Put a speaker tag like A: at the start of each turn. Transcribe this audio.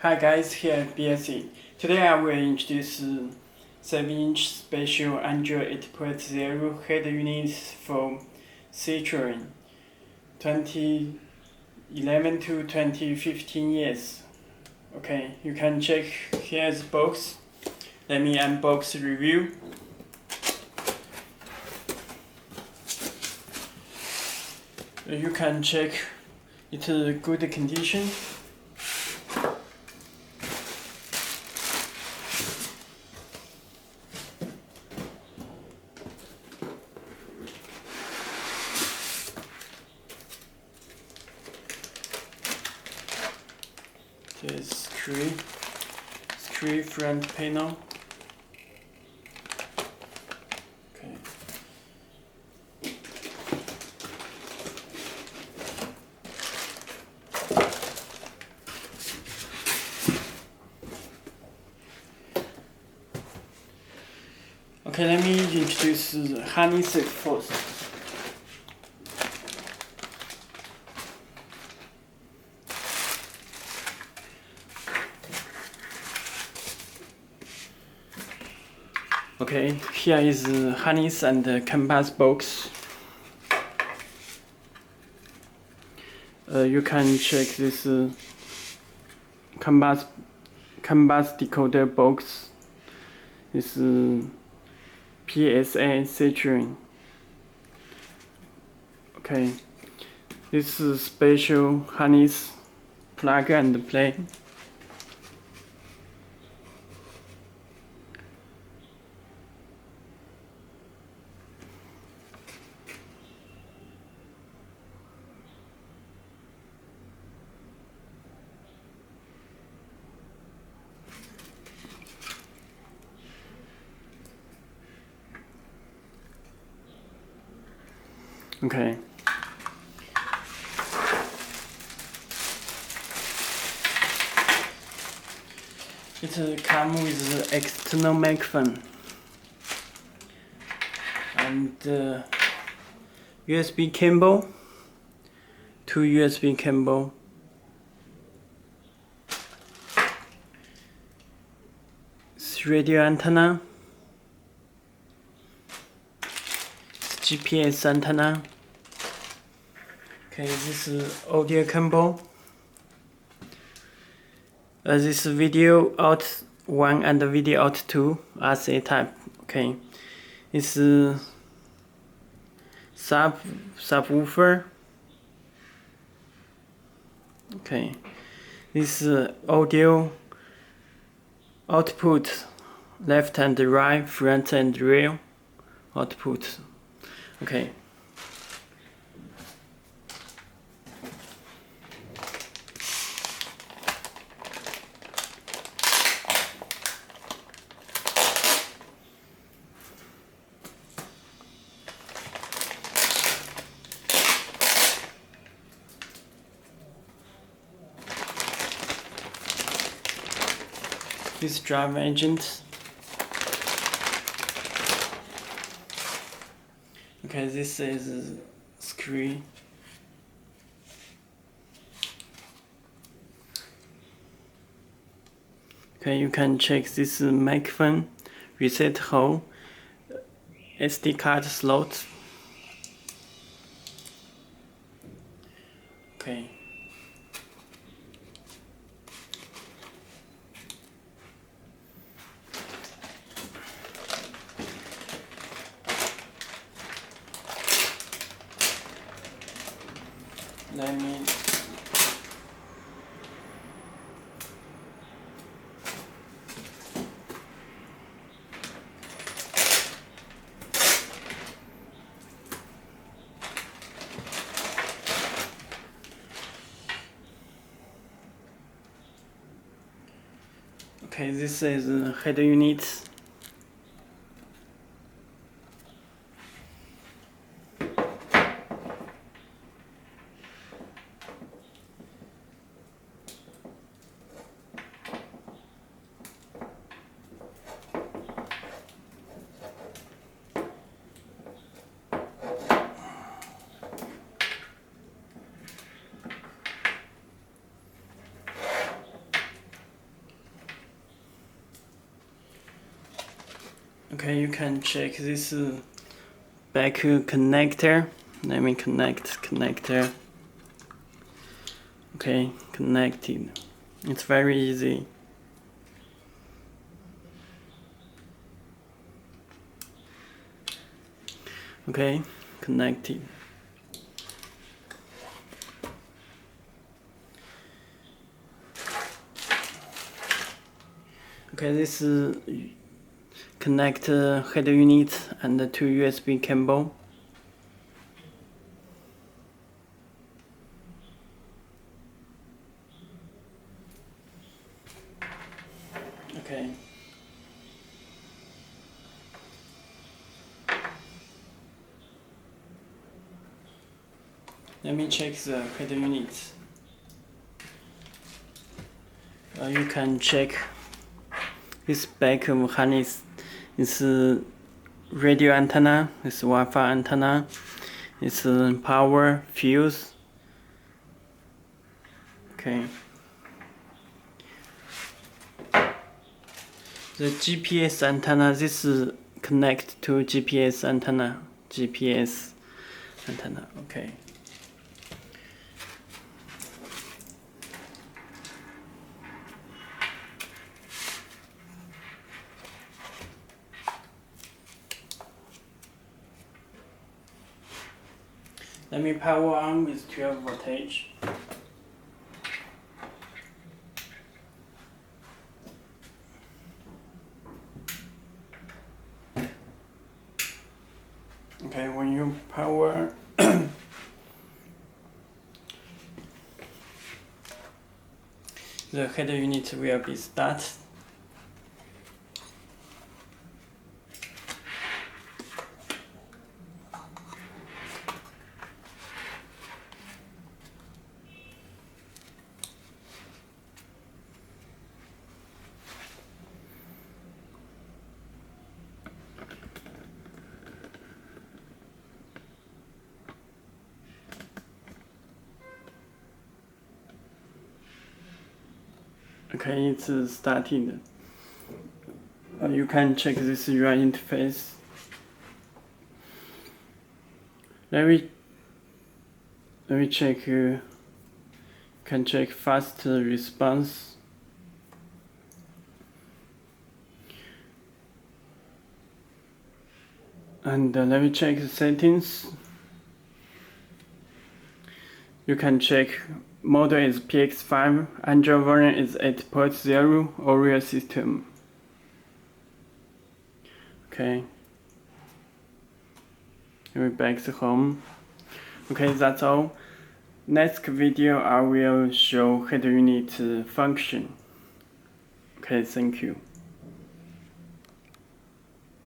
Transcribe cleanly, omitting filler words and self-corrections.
A: Hi guys, here at Belsee. Today I will introduce 7-inch special Android 8.0 head units from Citroen 2011 to 2015 years. Okay, you can check here's the box. Let me unbox review. You can check it's good condition. There's screw front panel. Okay. Okay, let me introduce harness first. Okay, here is harness and compass box. You can check this compass decoder box. This PSA Citroen. Okay, this is special harness plug and play. Okay. It comes with external microphone and USB cable, 2 USB cable, radio antenna, GPS antenna. Okay, this is audio cable. This video out 1 and video out 2 RC type. Okay, this is subwoofer. Okay, this is audio output, left and right, front and rear output. Okay. This drive agent. Okay, this is screw. Okay, you can check this microphone, reset hole, SD card slot. Okay. Let me Okay, this is head unit. Okay, you can check this back connector. Let me connect connector. Okay, connected. It's very easy. Okay, connected. Okay, this connect head unit and the 2 USB cable. Okay. Let me check the head unit. You can check this back of harness is radio antenna, it's Wi-Fi antenna, it's power fuse. Okay. The GPS antenna, this is connect to GPS antenna. GPS antenna, okay. Let me power on with 12 voltage. Okay, when you power the head unit will be started. Okay, it's started. You can check this UI interface. Let me check. Can check fast response. And let me check the settings. You can check model is PX5, Android version is 8.0, Oreo system. Okay. We're back to home. Okay, that's all. Next video I will show head unit function. Okay, thank you.